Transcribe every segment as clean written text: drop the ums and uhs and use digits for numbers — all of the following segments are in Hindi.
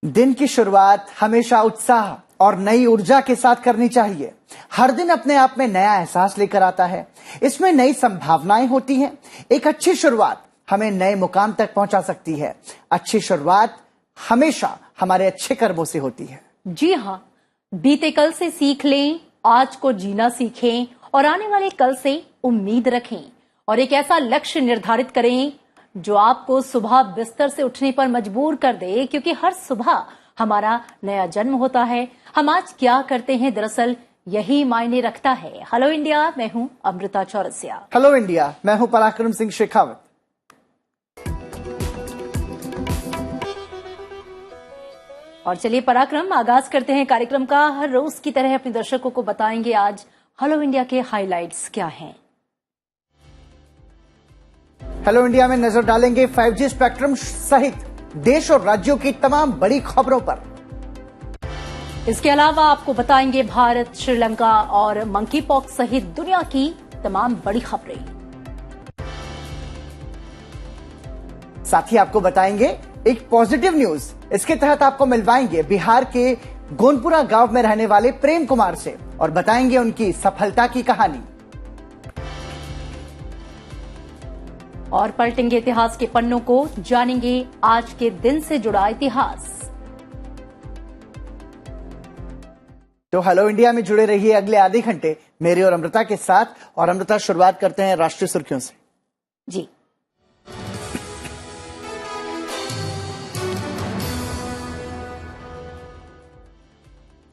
दिन की शुरुआत हमेशा उत्साह और नई ऊर्जा के साथ करनी चाहिए। हर दिन अपने आप में नया एहसास लेकर आता है। इसमें नई संभावनाएं होती हैं। एक अच्छी शुरुआत हमें नए मुकाम तक पहुंचा सकती है। अच्छी शुरुआत हमेशा हमारे अच्छे कर्मों से होती है। जी हाँ, बीते कल से सीख लें, आज को जीना सीखें और आने वाले कल से उम्मीद रखें और एक ऐसा लक्ष्य निर्धारित करें जो आपको सुबह बिस्तर से उठने पर मजबूर कर दे, क्योंकि हर सुबह हमारा नया जन्म होता है। हम आज क्या करते हैं दरअसल यही मायने रखता है। हेलो इंडिया, मैं हूं अमृता चौरसिया। हेलो इंडिया, मैं हूं पराक्रम सिंह शेखावत। और चलिए पराक्रम, आगाज करते हैं कार्यक्रम का। हर रोज की तरह अपने दर्शकों को बताएंगे आज हेलो इंडिया के हाइलाइट्स क्या हैं। हेलो इंडिया में नजर डालेंगे 5G स्पेक्ट्रम सहित देश और राज्यों की तमाम बड़ी खबरों पर। इसके अलावा आपको बताएंगे भारत, श्रीलंका और मंकी पॉक्स सहित दुनिया की तमाम बड़ी खबरें। साथ ही आपको बताएंगे एक पॉजिटिव न्यूज। इसके तहत आपको मिलवाएंगे बिहार के गोनपुरा गांव में रहने वाले प्रेम कुमार से और बताएंगे उनकी सफलता की कहानी। और पलटेंगे इतिहास के पन्नों को, जानेंगे आज के दिन से जुड़ा इतिहास। तो हेलो इंडिया में जुड़े रहिए अगले आधे घंटे मेरे और अमृता के साथ। और अमृता, शुरुआत करते हैं राष्ट्रीय सुर्खियों से। जी,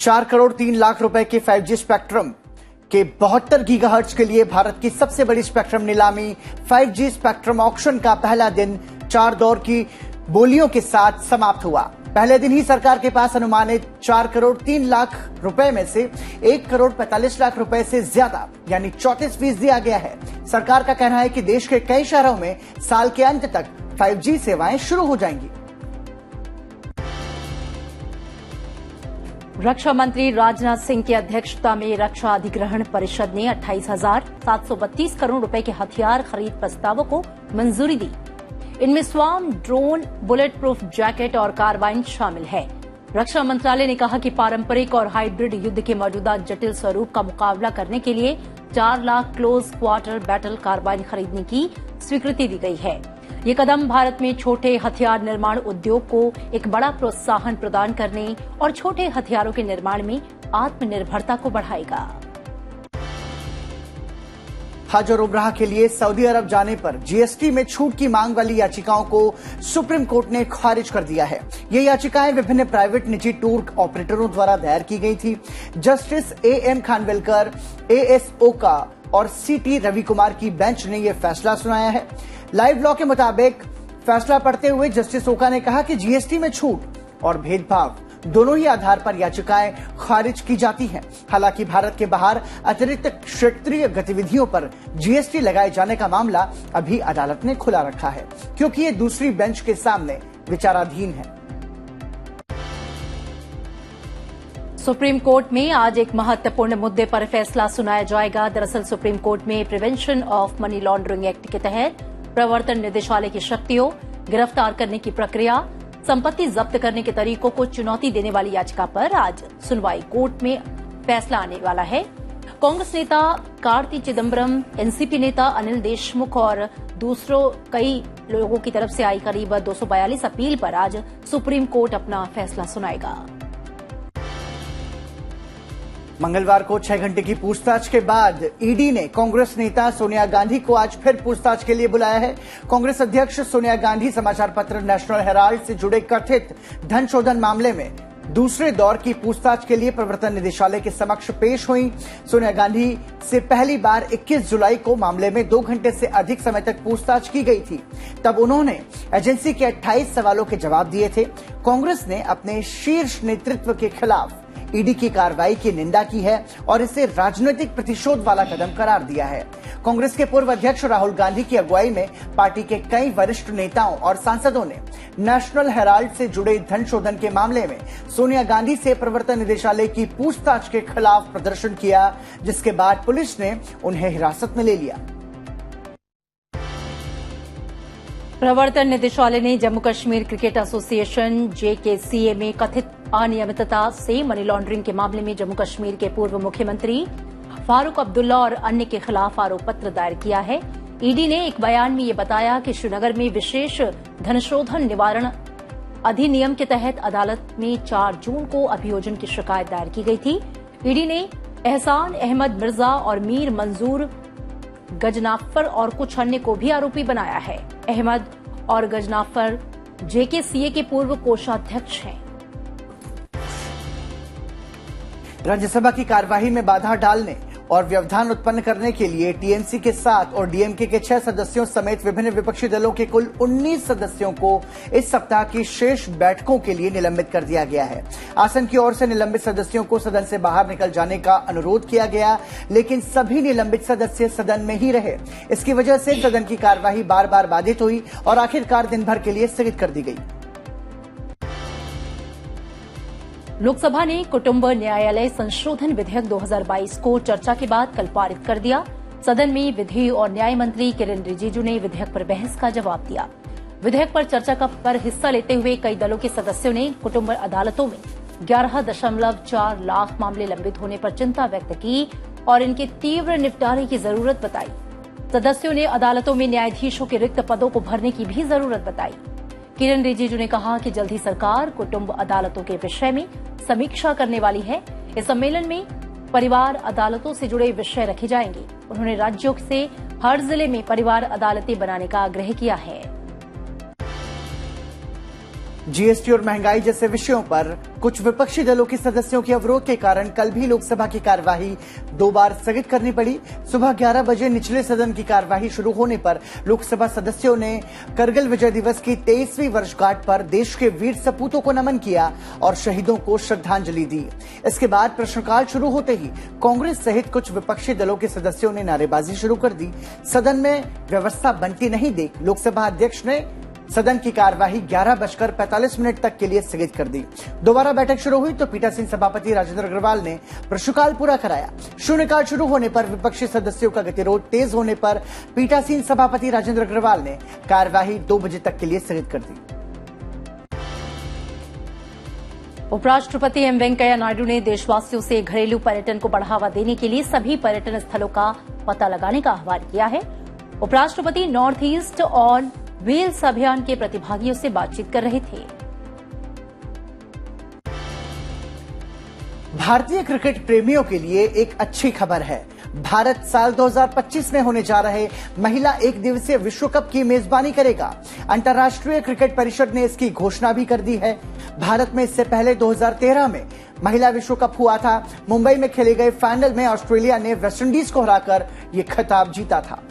चार करोड़ 3 लाख रुपए के 5G स्पेक्ट्रम के 72 गीगाहर्ट्ज के लिए भारत की सबसे बड़ी स्पेक्ट्रम नीलामी 5G स्पेक्ट्रम ऑक्शन का पहला दिन 4 दौर की बोलियों के साथ समाप्त हुआ। पहले दिन ही सरकार के पास अनुमानित 4 करोड़ 3 लाख रुपए में से 1 करोड़ 45 लाख रुपए से ज्यादा यानी 34% दिया गया है। सरकार का कहना है कि देश के कई शहरों में साल के अंत तक 5G सेवाएं शुरू हो जाएंगी। रक्षा मंत्री राजनाथ सिंह की अध्यक्षता में रक्षा अधिग्रहण परिषद ने 28,732 करोड़ रुपए के हथियार खरीद प्रस्तावों को मंजूरी दी। इनमें swarm drone, bullet proof jacket और कार्बाइन शामिल है। रक्षा मंत्रालय ने कहा कि पारंपरिक और हाइब्रिड युद्ध के मौजूदा जटिल स्वरूप का मुकाबला करने के लिए 4 lakh close quarter battle carbine खरीदने की स्वीकृति दी गई है। ये कदम भारत में छोटे हथियार निर्माण उद्योग को एक बड़ा प्रोत्साहन प्रदान करने और छोटे हथियारों के निर्माण में आत्मनिर्भरता को बढ़ाएगा। हज और उम्राह के लिए सऊदी अरब जाने पर जीएसटी में छूट की मांग वाली याचिकाओं को सुप्रीम कोर्ट ने खारिज कर दिया है। ये याचिकाएं विभिन्न प्राइवेट निजी टूर ऑपरेटरों द्वारा दायर की गई थी। जस्टिस AM खानविलकर, AS ओका और CT रवि कुमार की बेंच ने यह फैसला सुनाया है। लाइव लॉ के मुताबिक फैसला पढ़ते हुए जस्टिस ओका ने कहा कि जीएसटी में छूट और भेदभाव दोनों ही आधार पर याचिकाएं खारिज की जाती हैं। हालांकि भारत के बाहर अतिरिक्त क्षेत्रीय गतिविधियों पर जीएसटी लगाए जाने का मामला अभी अदालत ने खुला रखा है, क्योंकि ये दूसरी बेंच के सामने विचाराधीन है। सुप्रीम कोर्ट में आज एक महत्वपूर्ण मुद्दे पर फैसला सुनाया जाएगा। दरअसल सुप्रीम कोर्ट में prevention of money laundering act के तहत प्रवर्तन निदेशालय की शक्तियों, गिरफ्तार करने की प्रक्रिया, संपत्ति जब्त करने के तरीकों को चुनौती देने वाली याचिका पर आज सुनवाई कोर्ट में फैसला आने वाला है। कांग्रेस नेता कार्ति चिदम्बरम, एनसीपी नेता अनिल देशमुख और दूसरों कई लोगों की तरफ से आई करीब 242 अपील पर आज सुप्रीम कोर्ट अपना फैसला सुनाएगा। मंगलवार को 6 घंटे की पूछताछ के बाद ईडी ने कांग्रेस नेता सोनिया गांधी को आज फिर पूछताछ के लिए बुलाया है। कांग्रेस अध्यक्ष सोनिया गांधी समाचार पत्र नेशनल हेराल्ड से जुड़े कथित धन शोधन मामले में दूसरे दौर की पूछताछ के लिए प्रवर्तन निदेशालय के समक्ष पेश हुई। सोनिया गांधी से पहली बार 21 जुलाई को मामले में 2 घंटे से अधिक समय तक पूछताछ की गई थी। तब उन्होंने एजेंसी के 28 सवालों के जवाब दिए थे। कांग्रेस ने अपने शीर्ष नेतृत्व के खिलाफ ईडी की कार्रवाई की निंदा की है और इसे राजनीतिक प्रतिशोध वाला कदम करार दिया है। कांग्रेस के पूर्व अध्यक्ष राहुल गांधी की अगुवाई में पार्टी के कई वरिष्ठ नेताओं और सांसदों ने नेशनल हेराल्ड से जुड़े धन शोधन के मामले में सोनिया गांधी से प्रवर्तन निदेशालय की पूछताछ के खिलाफ प्रदर्शन किया, जिसके बाद पुलिस ने उन्हें हिरासत में ले लिया। प्रवर्तन निदेशालय ने Jammu Kashmir cricket association JKCA में कथित अनियमितता से मनी लॉन्ड्रिंग के मामले में जम्मू कश्मीर के पूर्व मुख्यमंत्री फारूक अब्दुल्ला और अन्य के खिलाफ आरोप पत्र दायर किया है। ईडी ने एक बयान में ये बताया कि श्रीनगर में विशेष धनशोधन निवारण अधिनियम के तहत अदालत में 4 जून को अभियोजन की शिकायत दायर की गई थी। ईडी ने एहसान अहमद मिर्जा और मीर मंजूर गजनाफर और कुछ अन्य को भी आरोपी बनाया है। अहमद और गजनाफर JKCA के पूर्व कोषाध्यक्ष हैं। राज्यसभा की कार्यवाही में बाधा डालने और व्यवधान उत्पन्न करने के लिए TMC के 7 और DMK के 6 सदस्यों समेत विभिन्न विपक्षी दलों के कुल 19 सदस्यों को इस सप्ताह की शेष बैठकों के लिए निलंबित कर दिया गया है। आसन की ओर से निलंबित सदस्यों को सदन से बाहर निकल जाने का अनुरोध किया गया, लेकिन सभी निलंबित सदस्य सदन में ही रहे। इसकी वजह से सदन की कार्यवाही बार बार बाधित हुई और आखिरकार दिन भर के लिए स्थगित कर दी गई। लोकसभा ने कुटुंब न्यायालय संशोधन विधेयक 2022 को चर्चा के बाद कल पारित कर दिया। सदन में विधि और न्याय मंत्री किरेन रिजिजू ने विधेयक पर बहस का जवाब दिया। विधेयक पर चर्चा पर हिस्सा लेते हुए कई दलों के सदस्यों ने कुटुंब अदालतों में 11.4 लाख मामले लंबित होने पर चिंता व्यक्त की और इनके तीव्र निपटारे की जरूरत बताई। सदस्यों ने अदालतों में न्यायाधीशों के रिक्त पदों को भरने की भी जरूरत बताई। किरेन रिजिजू ने कहा कि जल्द ही सरकार कुटुंब अदालतों के विषय में समीक्षा करने वाली है। इस सम्मेलन में परिवार अदालतों से जुड़े विषय रखे जाएंगे। उन्होंने राज्यों से हर जिले में परिवार अदालतें बनाने का आग्रह किया है। GST और महंगाई जैसे विषयों पर कुछ विपक्षी दलों के सदस्यों के अवरोध के कारण कल भी लोकसभा की कार्यवाही 2 बार स्थगित करनी पड़ी। सुबह 11 बजे निचले सदन की कार्यवाही शुरू होने पर लोकसभा सदस्यों ने करगिल विजय दिवस की 23वीं वर्षगांठ पर देश के वीर सपूतों को नमन किया और शहीदों को श्रद्धांजलि दी। इसके बाद प्रश्नकाल शुरू होते ही कांग्रेस सहित कुछ विपक्षी दलों के सदस्यों ने नारेबाजी शुरू कर दी। सदन में व्यवस्था बनती नहीं देख लोकसभा अध्यक्ष ने सदन की कार्यवाही 11:45 तक के लिए स्थगित कर दी। दोबारा बैठक शुरू हुई तो पीठासीन सभापति राजेंद्र अग्रवाल ने प्रश्नकाल पूरा कराया। शून्यकाल शुरू होने पर विपक्षी सदस्यों का गतिरोध तेज होने पर पीठासीन सभापति राजेंद्र अग्रवाल ने कार्यवाही 2 बजे तक के लिए स्थगित कर दी। उपराष्ट्रपति एम वेंकैया नायडू ने देशवासियों से घरेलू पर्यटन को बढ़ावा देने के लिए सभी पर्यटन स्थलों का पता लगाने का आह्वान किया है। उपराष्ट्रपति नॉर्थ ईस्ट ऑन व्हील्स अभियान के प्रतिभागियों से बातचीत कर रहे थे। भारतीय क्रिकेट प्रेमियों के लिए एक अच्छी खबर है। भारत साल 2025 में होने जा रहे महिला 1 दिवसीय विश्व कप की मेजबानी करेगा। अंतर्राष्ट्रीय क्रिकेट परिषद ने इसकी घोषणा भी कर दी है। भारत में इससे पहले 2013 में महिला विश्व कप हुआ था। मुंबई में खेले गए फाइनल में ऑस्ट्रेलिया ने वेस्टइंडीज को हराकर ये खिताब जीता था।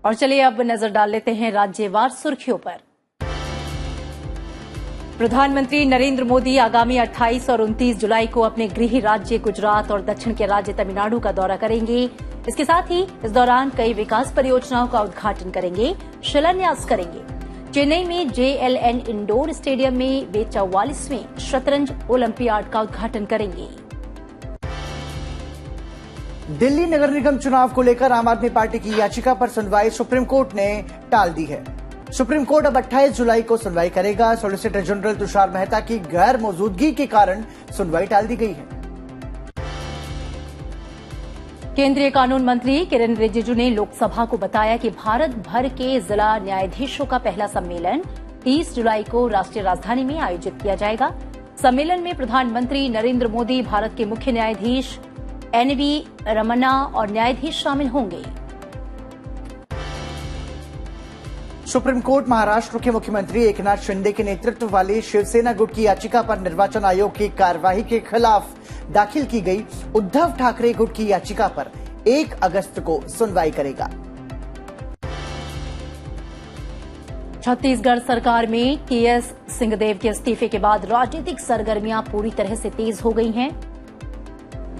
और चलिए अब नजर डाल लेते हैं राज्यवार सुर्खियों पर। प्रधानमंत्री नरेंद्र मोदी आगामी 28 और 29 जुलाई को अपने गृह राज्य गुजरात और दक्षिण के राज्य तमिलनाडु का दौरा करेंगे। इसके साथ ही इस दौरान कई विकास परियोजनाओं का उद्घाटन करेंगे, शिलान्यास करेंगे। चेन्नई में JLN इंडोर स्टेडियम में वे 44वें शतरंज ओलंपियाड का उद्घाटन करेंगे। दिल्ली नगर निगम चुनाव को लेकर आम आदमी पार्टी की याचिका पर सुनवाई सुप्रीम कोर्ट ने टाल दी है। सुप्रीम कोर्ट अब 28 जुलाई को सुनवाई करेगा। सॉलिसिटर जनरल तुषार मेहता की गैर मौजूदगी के कारण सुनवाई टाल दी गई है। केंद्रीय कानून मंत्री किरेन रिजिजू ने लोकसभा को बताया कि भारत भर के जिला न्यायाधीशों का पहला सम्मेलन 30 जुलाई को राष्ट्रीय राजधानी में आयोजित किया जाएगा। सम्मेलन में प्रधानमंत्री नरेंद्र मोदी, भारत के मुख्य न्यायाधीश NV रमन्ना और न्यायाधीश शामिल होंगे। सुप्रीम कोर्ट महाराष्ट्र के मुख्यमंत्री एकनाथ शिंदे के नेतृत्व वाली शिवसेना गुट की याचिका पर निर्वाचन आयोग की कार्यवाही के खिलाफ दाखिल की गई उद्धव ठाकरे गुट की याचिका पर 1 अगस्त को सुनवाई करेगा। छत्तीसगढ़ सरकार में TS सिंहदेव के इस्तीफे के बाद राजनीतिक सरगर्मियां पूरी तरह से तेज हो गई हैं।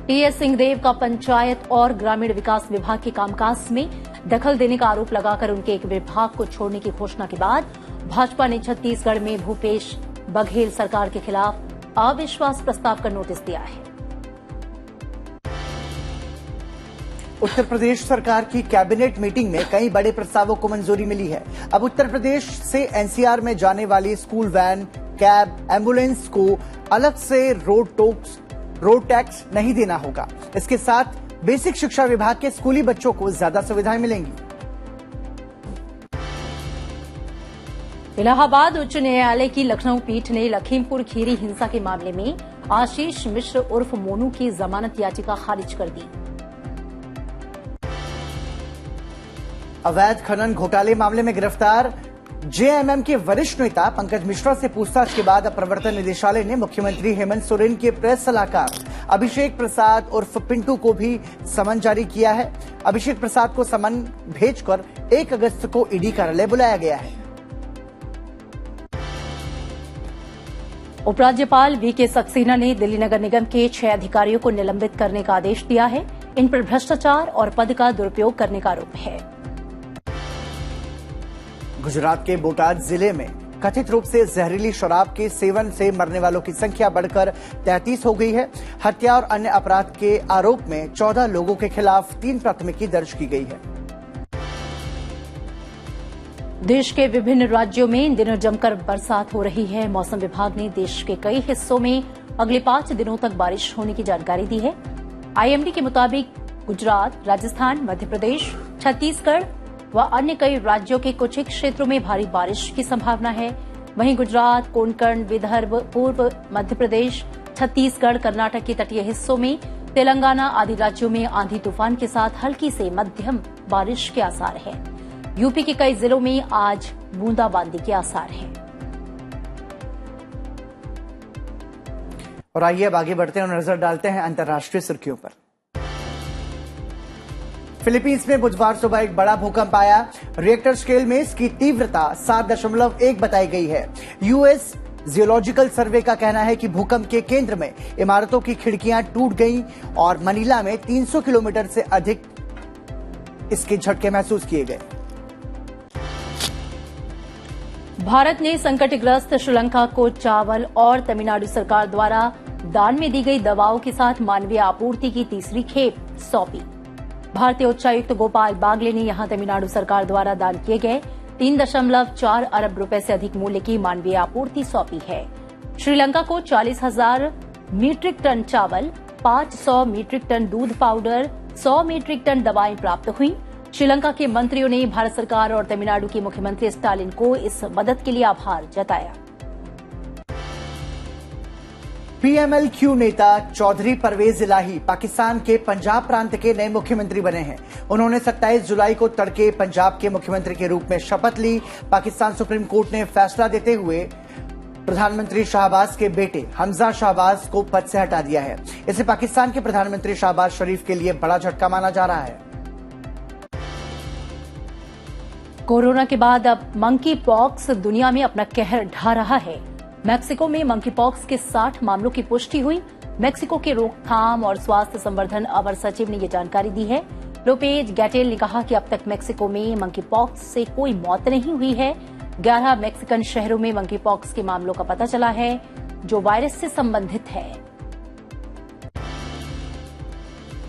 TS सिंहदेव का पंचायत और ग्रामीण विकास विभाग के कामकाज में दखल देने का आरोप लगाकर उनके एक विभाग को छोड़ने की घोषणा के बाद भाजपा ने छत्तीसगढ़ में भूपेश बघेल सरकार के खिलाफ अविश्वास प्रस्ताव का नोटिस दिया है। उत्तर प्रदेश सरकार की कैबिनेट मीटिंग में कई बड़े प्रस्तावों को मंजूरी मिली है। अब उत्तर प्रदेश से एनसीआर में जाने वाली स्कूल वैन, कैब, एम्बुलेंस को अलग से रोड टैक्स नहीं देना होगा। इसके साथ बेसिक शिक्षा विभाग के स्कूली बच्चों को ज्यादा सुविधाएं मिलेंगी। इलाहाबाद उच्च न्यायालय की लखनऊ पीठ ने लखीमपुर खीरी हिंसा के मामले में आशीष मिश्र उर्फ मोनू की जमानत याचिका खारिज कर दी। अवैध खनन घोटाले मामले में गिरफ्तार जेएमएम के वरिष्ठ नेता पंकज मिश्रा से पूछताछ के बाद अब प्रवर्तन निदेशालय ने मुख्यमंत्री हेमंत सोरेन के प्रेस सलाहकार अभिषेक प्रसाद उर्फ पिंटू को भी समन जारी किया है। अभिषेक प्रसाद को समन भेजकर 1 अगस्त को ईडी कार्यालय बुलाया गया है। उपराज्यपाल वीके सक्सेना ने दिल्ली नगर निगम के 6 अधिकारियों को निलंबित करने का आदेश दिया है। इन पर भ्रष्टाचार और पद का दुरुपयोग करने का आरोप है। गुजरात के बोटाद जिले में कथित रूप से जहरीली शराब के सेवन से मरने वालों की संख्या बढ़कर 33 हो गई है। हत्या और अन्य अपराध के आरोप में 14 लोगों के खिलाफ 3 प्राथमिकी दर्ज की गई है। देश के विभिन्न राज्यों में इन दिनों जमकर बरसात हो रही है। मौसम विभाग ने देश के कई हिस्सों में अगले 5 दिनों तक बारिश होने की जानकारी दी है। आईएमडी के मुताबिक गुजरात, राजस्थान, मध्य प्रदेश, छत्तीसगढ़ व अन्य कई राज्यों के कुछ ही क्षेत्रों में भारी बारिश की संभावना है। वहीं गुजरात, कोंकण, विदर्भ, पूर्व मध्य प्रदेश, छत्तीसगढ़, कर्नाटक के तटीय हिस्सों में, तेलंगाना आदि राज्यों में आंधी तूफान के साथ हल्की से मध्यम बारिश के आसार हैं। यूपी के कई जिलों में आज बूंदाबांदी के आसार हैं। और आइए अब आगे बढ़ते हैं और नजर डालते हैं अंतर्राष्ट्रीय सुर्खियों पर। फिलीपींस में बुधवार सुबह एक बड़ा भूकंप आया। रिएक्टर स्केल में इसकी तीव्रता 7.1 बताई गई है। यूएस जियोलॉजिकल सर्वे का कहना है कि भूकंप के केंद्र में इमारतों की खिड़कियां टूट गईं और मनीला में 300 किलोमीटर से अधिक इसके झटके महसूस किए गए। भारत ने संकटग्रस्त श्रीलंका को चावल और तमिलनाडु सरकार द्वारा दान में दी गई दवाओं के साथ मानवीय आपूर्ति की तीसरी खेप सौंपी। भारतीय उच्चायुक्त गोपाल बागले ने यहां तमिलनाडु सरकार द्वारा दान किए गए 3.4 अरब रुपए से अधिक मूल्य की मानवीय आपूर्ति सौंपी है। श्रीलंका को 40,000 मीट्रिक टन चावल, 500 मीट्रिक टन दूध पाउडर, 100 मीट्रिक टन दवाएं प्राप्त हुई। श्रीलंका के मंत्रियों ने भारत सरकार और तमिलनाडु के मुख्यमंत्री स्टालिन को इस मदद के लिए आभार जताया। पीएमएलक्यू नेता चौधरी परवेज इलाही पाकिस्तान के पंजाब प्रांत के नए मुख्यमंत्री बने हैं। उन्होंने 27 जुलाई को तड़के पंजाब के मुख्यमंत्री के रूप में शपथ ली। पाकिस्तान सुप्रीम कोर्ट ने फैसला देते हुए प्रधानमंत्री शाहबाज के बेटे हमजा शाहबाज को पद से हटा दिया है। इसे पाकिस्तान के प्रधानमंत्री शहबाज शरीफ के लिए बड़ा झटका माना जा रहा है। कोरोना के बाद अब मंकी पॉक्स दुनिया में अपना कहर ढा रहा है। मैक्सिको में मंकी पॉक्स के 60 मामलों की पुष्टि हुई। मैक्सिको के रोकथाम और स्वास्थ्य संवर्धन अवर सचिव ने ये जानकारी दी है। लोपेज गैटेल ने कहा कि अब तक मैक्सिको में मंकी पॉक्स से कोई मौत नहीं हुई है। 11 मैक्सिकन शहरों में मंकी पॉक्स के मामलों का पता चला है जो वायरस से संबंधित है।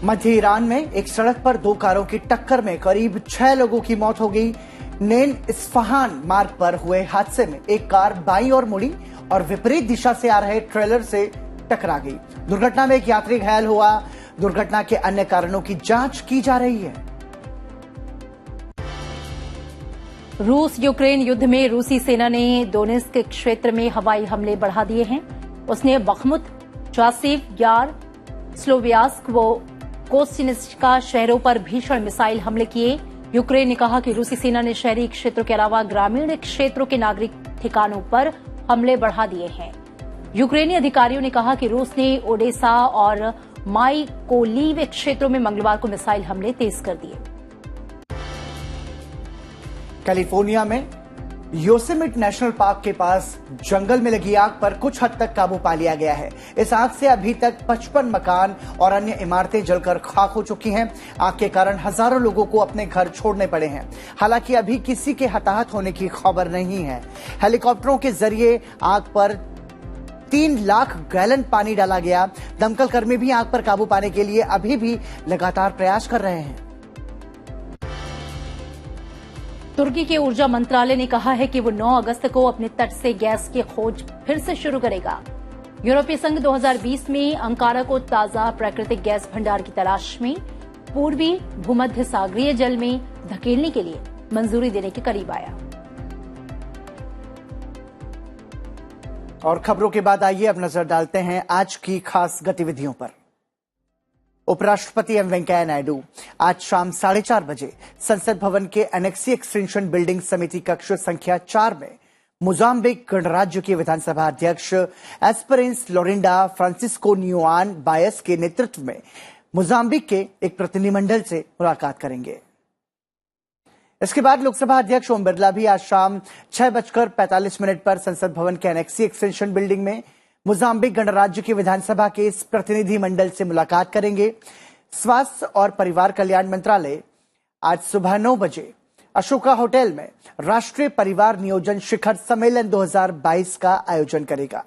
मध्य ईरान में एक सड़क पर 2 कारों की टक्कर में करीब 6 लोगों की मौत हो गई। नेन इस्फहान मार्ग पर हुए हादसे में एक कार बाईं ओर मुड़ी और विपरीत दिशा से आ रहे ट्रेलर से टकरा गई। दुर्घटना में एक यात्री घायल हुआ। दुर्घटना के अन्य कारणों की जांच की जा रही है। रूस यूक्रेन युद्ध में रूसी सेना ने दोनेत्स्क क्षेत्र में हवाई हमले बढ़ा दिए हैं। उसने बखमुत, चासिव यार, स्लोवियास्क व कोस्टिनिस्का शहरों पर भीषण मिसाइल हमले किए। यूक्रेन ने कहा कि रूसी सेना ने शहरी क्षेत्रों के अलावा ग्रामीण क्षेत्रों के नागरिक ठिकानों पर हमले बढ़ा दिए हैं। यूक्रेनी अधिकारियों ने कहा कि रूस ने ओडेसा और माइकोलीव क्षेत्रों में मंगलवार को मिसाइल हमले तेज कर दिए। कैलिफोर्निया में योसेमिट नेशनल पार्क के पास जंगल में लगी आग पर कुछ हद तक काबू पा लिया गया है। इस आग से अभी तक 55 मकान और अन्य इमारतें जलकर खाक हो चुकी हैं। आग के कारण हजारों लोगों को अपने घर छोड़ने पड़े हैं। हालांकि अभी किसी के हताहत होने की खबर नहीं है। हेलीकॉप्टरों के जरिए आग पर 3 लाख गैलन पानी डाला गया। दमकल कर्मी भी आग पर काबू पाने के लिए अभी भी लगातार प्रयास कर रहे हैं। तुर्की के ऊर्जा मंत्रालय ने कहा है कि वो 9 अगस्त को अपने तट से गैस की खोज फिर से शुरू करेगा। यूरोपीय संघ 2020 में अंकारा को ताजा प्राकृतिक गैस भंडार की तलाश में पूर्वी भूमध्य सागरीय जल में धकेलने के लिए मंजूरी देने के करीब आया। और खबरों के बाद आइए अब नजर डालते हैं आज की खास गतिविधियों पर। उपराष्ट्रपति एम वेंकैया नायडू आज शाम 4:30 बजे संसद भवन के एनेक्सी एक्सटेंशन बिल्डिंग समिति कक्ष संख्या 4 में मोजाम्बिक गणराज्य के विधानसभा अध्यक्ष एस्पेरेंस लोरिंडा फ्रांसिस्को न्यूआन बायस के नेतृत्व में मोजाम्बिक के एक प्रतिनिधिमंडल से मुलाकात करेंगे। इसके बाद लोकसभा अध्यक्ष ओम बिरला भी आज शाम 6:45 पर संसद भवन के एनेक्सी एक्सटेंशन बिल्डिंग में मोजाम्बिक गणराज्य की विधानसभा के इस प्रतिनिधि मंडल से मुलाकात करेंगे। स्वास्थ्य और परिवार कल्याण मंत्रालय आज सुबह 9 बजे अशोका होटल में राष्ट्रीय परिवार नियोजन शिखर सम्मेलन 2022 का आयोजन करेगा।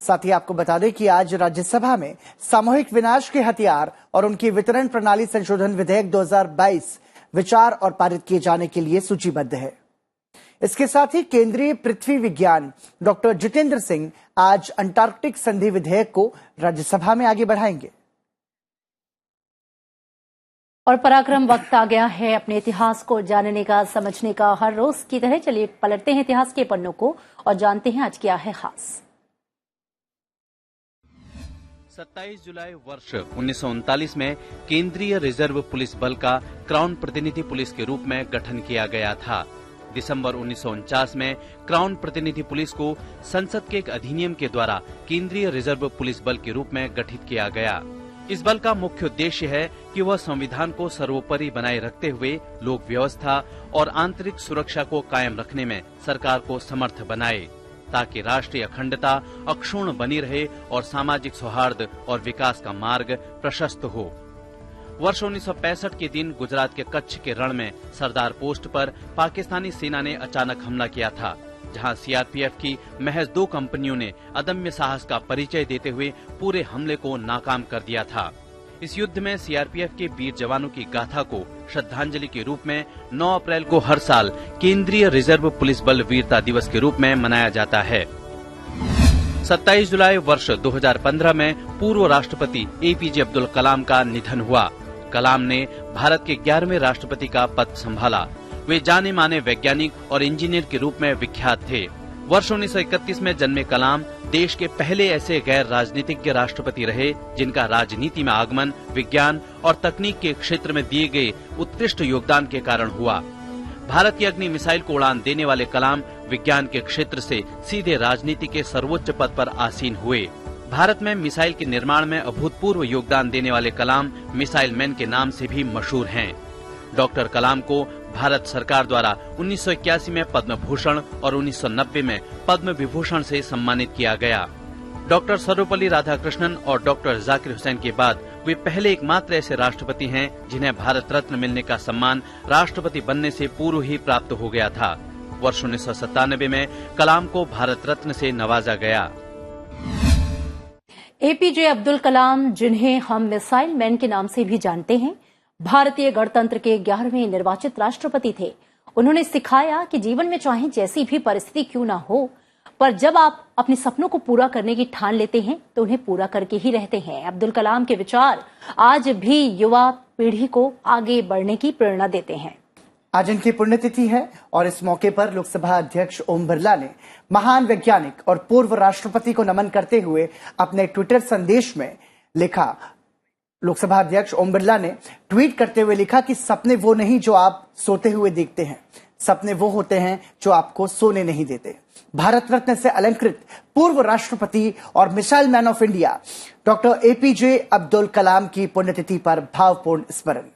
साथ ही आपको बता दें कि आज राज्यसभा में सामूहिक विनाश के हथियार और उनकी वितरण प्रणाली संशोधन विधेयक 2022 विचार और पारित किए जाने के लिए सूचीबद्ध है। इसके साथ ही केंद्रीय पृथ्वी विज्ञान डॉक्टर जितेंद्र सिंह आज अंटार्कटिक संधि विधेयक को राज्यसभा में आगे बढ़ाएंगे। और पराक्रम वक्त आ गया है अपने इतिहास को जानने का, समझने का। हर रोज की तरह चलिए पलटते हैं इतिहास के पन्नों को और जानते हैं आज क्या है खास। 27 जुलाई वर्ष 1939 में केंद्रीय रिजर्व पुलिस बल का क्राउन प्रतिनिधि पुलिस के रूप में गठन किया गया था। दिसंबर 1949 में क्राउन प्रतिनिधि पुलिस को संसद के एक अधिनियम के द्वारा केंद्रीय रिजर्व पुलिस बल के रूप में गठित किया गया। इस बल का मुख्य उद्देश्य है कि वह संविधान को सर्वोपरि बनाए रखते हुए लोक व्यवस्था और आंतरिक सुरक्षा को कायम रखने में सरकार को समर्थ बनाए, ताकि राष्ट्रीय अखंडता अक्षुण्ण बनी रहे और सामाजिक सौहार्द और विकास का मार्ग प्रशस्त हो। वर्ष 1965 के दिन गुजरात के कच्छ के रण में सरदार पोस्ट पर पाकिस्तानी सेना ने अचानक हमला किया था, जहां सीआरपीएफ की महज 2 कंपनियों ने अदम्य साहस का परिचय देते हुए पूरे हमले को नाकाम कर दिया था। इस युद्ध में सीआरपीएफ के वीर जवानों की गाथा को श्रद्धांजलि के रूप में 9 अप्रैल को हर साल केंद्रीय रिजर्व पुलिस बल वीरता दिवस के रूप में मनाया जाता है। 27 जुलाई वर्ष 2015 में पूर्व राष्ट्रपति एपीजे अब्दुल कलाम का निधन हुआ। कलाम ने भारत के 11वें राष्ट्रपति का पद संभाला। वे जाने माने वैज्ञानिक और इंजीनियर के रूप में विख्यात थे। वर्ष 1931 में जन्मे कलाम देश के पहले ऐसे गैर राजनीतिज्ञ राष्ट्रपति रहे जिनका राजनीति में आगमन विज्ञान और तकनीक के क्षेत्र में दिए गए उत्कृष्ट योगदान के कारण हुआ। भारत की अग्नि मिसाइल को उड़ान देने वाले कलाम विज्ञान के क्षेत्र से सीधे राजनीति के सर्वोच्च पद पर आसीन हुए। भारत में मिसाइल के निर्माण में अभूतपूर्व योगदान देने वाले कलाम मिसाइल मैन के नाम से भी मशहूर हैं। डॉक्टर कलाम को भारत सरकार द्वारा 1981 में पद्म भूषण और 1990 में पद्म विभूषण से सम्मानित किया गया। डॉक्टर सर्वपल्ली राधाकृष्णन और डॉक्टर जाकिर हुसैन के बाद वे पहले एकमात्र ऐसे राष्ट्रपति हैं जिन्हें भारत रत्न मिलने का सम्मान राष्ट्रपति बनने से पूर्व ही प्राप्त हो गया था। वर्ष 1997 में कलाम को भारत रत्न से नवाजा गया। एपीजे अब्दुल कलाम, जिन्हें हम मिसाइल मैन के नाम से भी जानते हैं, भारतीय गणतंत्र के 11वें निर्वाचित राष्ट्रपति थे। उन्होंने सिखाया कि जीवन में चाहे जैसी भी परिस्थिति क्यों ना हो, पर जब आप अपने सपनों को पूरा करने की ठान लेते हैं तो उन्हें पूरा करके ही रहते हैं। अब्दुल कलाम के विचार आज भी युवा पीढ़ी को आगे बढ़ने की प्रेरणा देते हैं। आज इनकी पुण्यतिथि है और इस मौके पर लोकसभा अध्यक्ष ओम बिरला ने महान वैज्ञानिक और पूर्व राष्ट्रपति को नमन करते हुए अपने ट्विटर संदेश में लिखा। लोकसभा अध्यक्ष ओम बिरला ने ट्वीट करते हुए लिखा कि सपने वो नहीं जो आप सोते हुए देखते हैं, सपने वो होते हैं जो आपको सोने नहीं देते। भारत रत्न से अलंकृत पूर्व राष्ट्रपति और missile man of India doctor APJ Abdul Kalam की पुण्यतिथि पर भावपूर्ण स्मरण।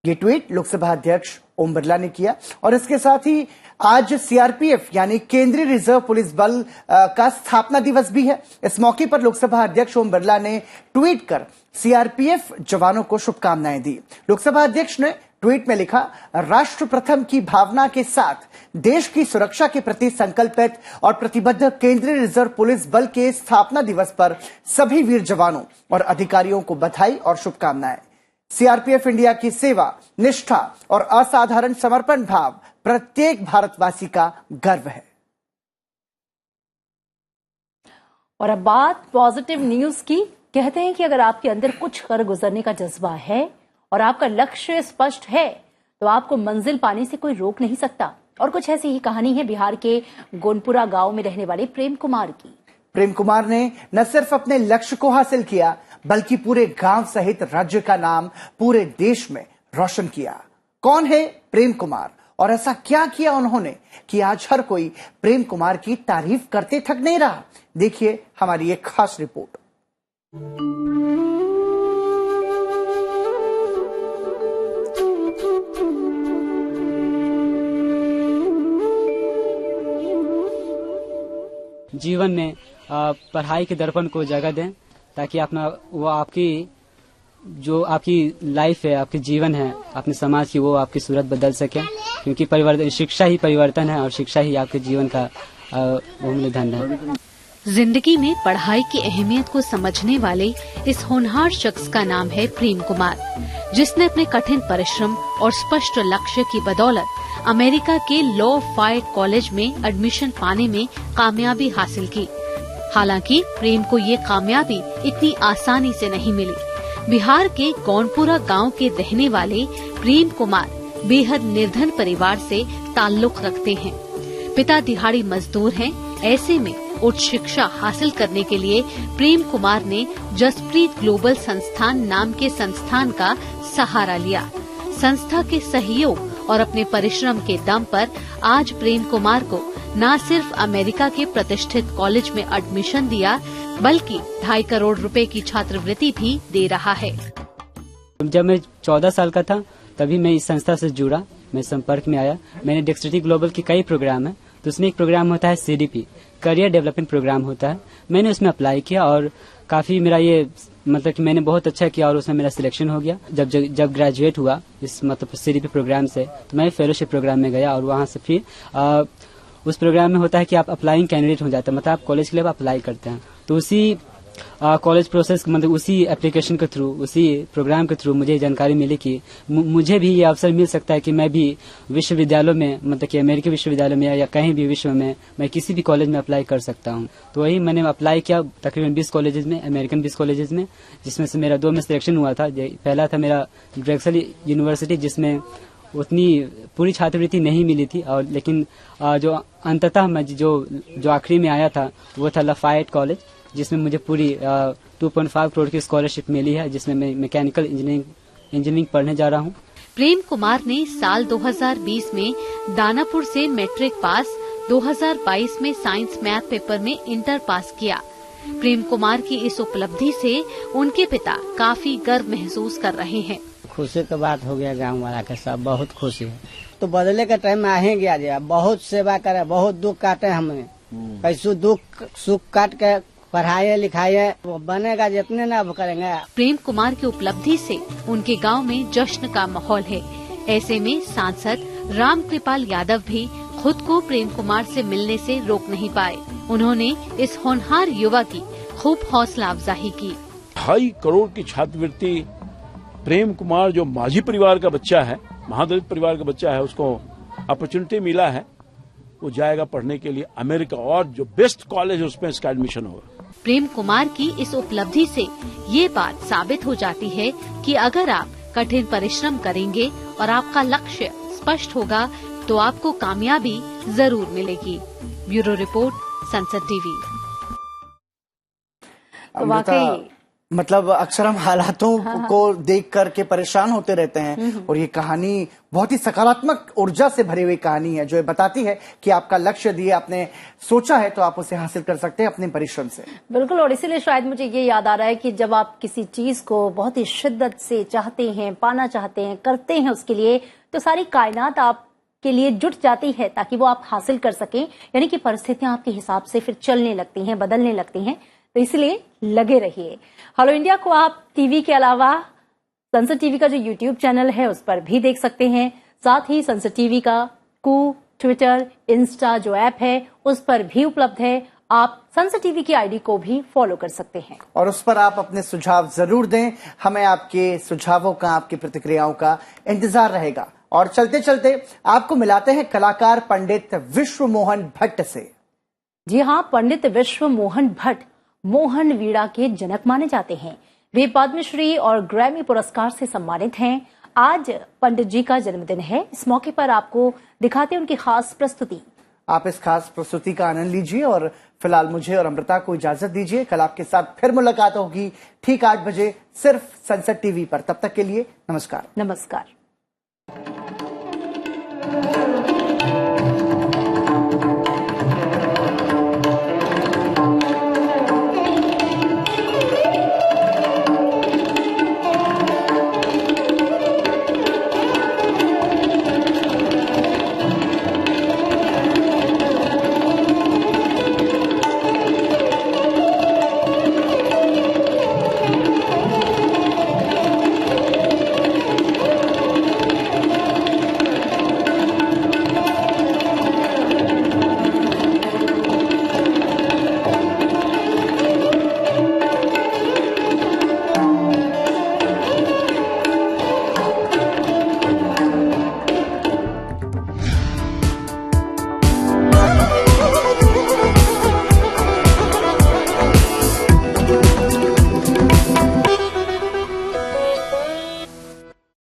ये ट्वीट लोकसभा अध्यक्ष ओम बिरला ने किया और इसके साथ ही आज सीआरपीएफ यानी केंद्रीय रिजर्व पुलिस बल का स्थापना दिवस भी है। इस मौके पर लोकसभा अध्यक्ष ओम बिरला ने ट्वीट कर सीआरपीएफ जवानों को शुभकामनाएं दी। लोकसभा अध्यक्ष ने ट्वीट में लिखा, राष्ट्र प्रथम की भावना के साथ देश की सुरक्षा के प्रति संकल्पित और प्रतिबद्ध केंद्रीय रिजर्व पुलिस बल के स्थापना दिवस पर सभी वीर जवानों और अधिकारियों को बधाई और शुभकामनाएं। सीआरपीएफ इंडिया की सेवा, निष्ठा और असाधारण समर्पण भाव प्रत्येक भारतवासी का गर्व है। और अब बात पॉजिटिव न्यूज की। कहते हैं कि अगर आपके अंदर कुछ कर गुजरने का जज्बा है और आपका लक्ष्य स्पष्ट है तो आपको मंजिल पाने से कोई रोक नहीं सकता। और कुछ ऐसी ही कहानी है बिहार के गोनपुरा गांव में रहने वाले प्रेम कुमार की। प्रेम कुमार ने न सिर्फ अपने लक्ष्य को हासिल किया बल्कि पूरे गांव सहित राज्य का नाम पूरे देश में रोशन किया। कौन है प्रेम कुमार और ऐसा क्या किया उन्होंने कि आज हर कोई प्रेम कुमार की तारीफ करते थक नहीं रहा। देखिए हमारी एक खास रिपोर्ट। जीवन में पढ़ाई के दर्पण को जगह दें ताकि आपकी लाइफ है, आपकी जीवन है, अपने समाज की, वो आपकी सूरत बदल सके। क्योंकि शिक्षा ही परिवर्तन है और शिक्षा ही आपके जीवन का बहुमूल्य धन है। जिंदगी में पढ़ाई की अहमियत को समझने वाले इस होनहार शख्स का नाम है प्रेम कुमार, जिसने अपने कठिन परिश्रम और स्पष्ट लक्ष्य की बदौलत अमेरिका के लॉ फाइट कॉलेज में एडमिशन पाने में कामयाबी हासिल की। हालांकि प्रेम को ये कामयाबी इतनी आसानी से नहीं मिली। बिहार के गोनपुरा गांव के रहने वाले प्रेम कुमार बेहद निर्धन परिवार से ताल्लुक रखते हैं। पिता दिहाड़ी मजदूर हैं। ऐसे में उच्च शिक्षा हासिल करने के लिए प्रेम कुमार ने जसप्रीत ग्लोबल संस्थान नाम के संस्थान का सहारा लिया। संस्था के सहयोग और अपने परिश्रम के दम पर आज प्रेम कुमार को न सिर्फ अमेरिका के प्रतिष्ठित कॉलेज में एडमिशन दिया बल्कि 2.5 करोड़ रुपए की छात्रवृत्ति भी दे रहा है। जब मैं 14 साल का था तभी मैं इस संस्था से जुड़ा, मैं संपर्क में आया। मैंने डेक्सट्रिटी ग्लोबल के कई प्रोग्राम है, तो उसमें एक प्रोग्राम होता है CDP, करियर डेवलपमेंट प्रोग्राम होता है। मैंने उसमें अप्लाई किया और काफी मेरा ये मतलब कि मैंने बहुत अच्छा किया और उसमें मेरा सिलेक्शन हो गया। जब ग्रेजुएट हुआ इस मतलब CDP प्रोग्राम से, तो मैं फेलोशिप प्रोग्राम में गया और वहाँ से फिर उस प्रोग्राम में होता है कि आप अप्लाइंग कैंडिडेट हो जाते हैं, मतलब आप कॉलेज के लिए अप्लाई करते हैं। तो उसी कॉलेज प्रोसेस मतलब उसी एप्लीकेशन के थ्रू, उसी प्रोग्राम के थ्रू मुझे जानकारी मिली कि मुझे भी ये अवसर मिल सकता है कि मैं भी विश्वविद्यालयों में, मतलब कि अमेरिकी विश्वविद्यालय में या कहीं भी विश्व में मैं किसी भी कॉलेज में अप्लाई कर सकता हूँ। तो वही मैंने अप्लाई किया तकरीबन 20 कॉलेजेस में, अमेरिकन 20 कॉलेजेस में, जिसमें से मेरा 2 में सिलेक्शन हुआ था। पहला था मेरा ड्रेक्सल यूनिवर्सिटी, जिसमें उतनी पूरी छात्रवृत्ति नहीं मिली थी, और लेकिन जो अंततः मैं जो आखिरी में आया था वो था लफायट कॉलेज, जिसमें मुझे पूरी 2.5 करोड़ की स्कॉलरशिप मिली है, जिसमें मैं मैकेनिकल इंजीनियरिंग पढ़ने जा रहा हूँ। प्रेम कुमार ने साल 2020 में दानापुर से मैट्रिक पास, 2022 में साइंस मैथ पेपर में इंटर पास किया। प्रेम कुमार की इस उपलब्धि से उनके पिता काफी गर्व महसूस कर रहे हैं। खुशी की बात हो गया, गांव वाला के सब बहुत खुशी है। तो बदले के टाइम में आहे गया, बहुत सेवा करे, बहुत दुख काटे हमने, कैसो दुख सुख काट के पढ़ाए लिखाए, वो बनेगा जितने ना करेंगे। प्रेम कुमार की उपलब्धि से उनके गांव में जश्न का माहौल है। ऐसे में सांसद रामकृपाल यादव भी खुद को प्रेम कुमार से मिलने से रोक नहीं पाए। उन्होंने इस होनहार युवा की खूब हौसला अफजाई की। 2.5 करोड़ की छात्रवृत्ति प्रेम कुमार जो माझी परिवार का बच्चा है, महादलित परिवार का बच्चा है, उसको अपॉर्चुनिटी मिला है, वो जाएगा पढ़ने के लिए अमेरिका, और जो बेस्ट कॉलेज है उसमें इसका एडमिशन होगा। प्रेम कुमार की इस उपलब्धि से ये बात साबित हो जाती है कि अगर आप कठिन परिश्रम करेंगे और आपका लक्ष्य स्पष्ट होगा तो आपको कामयाबी जरूर मिलेगी। ब्यूरो रिपोर्ट, संसद टीवी। तो वाकई मतलब अक्सर हम हालातों को देख करके परेशान होते रहते हैं और ये कहानी बहुत ही सकारात्मक ऊर्जा से भरी हुई कहानी है जो ये बताती है कि आपका लक्ष्य दिए, आपने सोचा है तो आप उसे हासिल कर सकते हैं अपने परिश्रम से। बिल्कुल, और इसीलिए शायद मुझे ये याद आ रहा है कि जब आप किसी चीज को बहुत ही शिद्दत से चाहते हैं, पाना चाहते हैं, करते हैं उसके लिए, तो सारी कायनात आपके लिए जुट जाती है ताकि वो आप हासिल कर सकें। यानी कि परिस्थितियां आपके हिसाब से फिर चलने लगती हैं, बदलने लगती हैं। तो इसलिए लगे रहिए। हेलो इंडिया को आप टीवी के अलावा संसद टीवी का जो यूट्यूब चैनल है उस पर भी देख सकते हैं। साथ ही संसद टीवी का ट्विटर, इंस्टा जो ऐप है उस पर भी उपलब्ध है। आप संसद टीवी की आईडी को भी फॉलो कर सकते हैं और उस पर आप अपने सुझाव जरूर दें। हमें आपके सुझावों का, आपकी प्रतिक्रियाओं का इंतजार रहेगा। और चलते चलते आपको मिलाते हैं कलाकार पंडित विश्व मोहन भट्ट से। जी हाँ, पंडित विश्व मोहन भट्ट मोहन वीणा के जनक माने जाते हैं। वे पद्मश्री और ग्रैमी पुरस्कार से सम्मानित हैं। आज पंडित जी का जन्मदिन है। इस मौके पर आपको दिखाते हैं उनकी खास प्रस्तुति। आप इस खास प्रस्तुति का आनंद लीजिए और फिलहाल मुझे और अमृता को इजाजत दीजिए। कल आपके साथ फिर मुलाकात होगी ठीक 8 बजे सिर्फ संसद टीवी पर। तब तक के लिए नमस्कार। नमस्कार।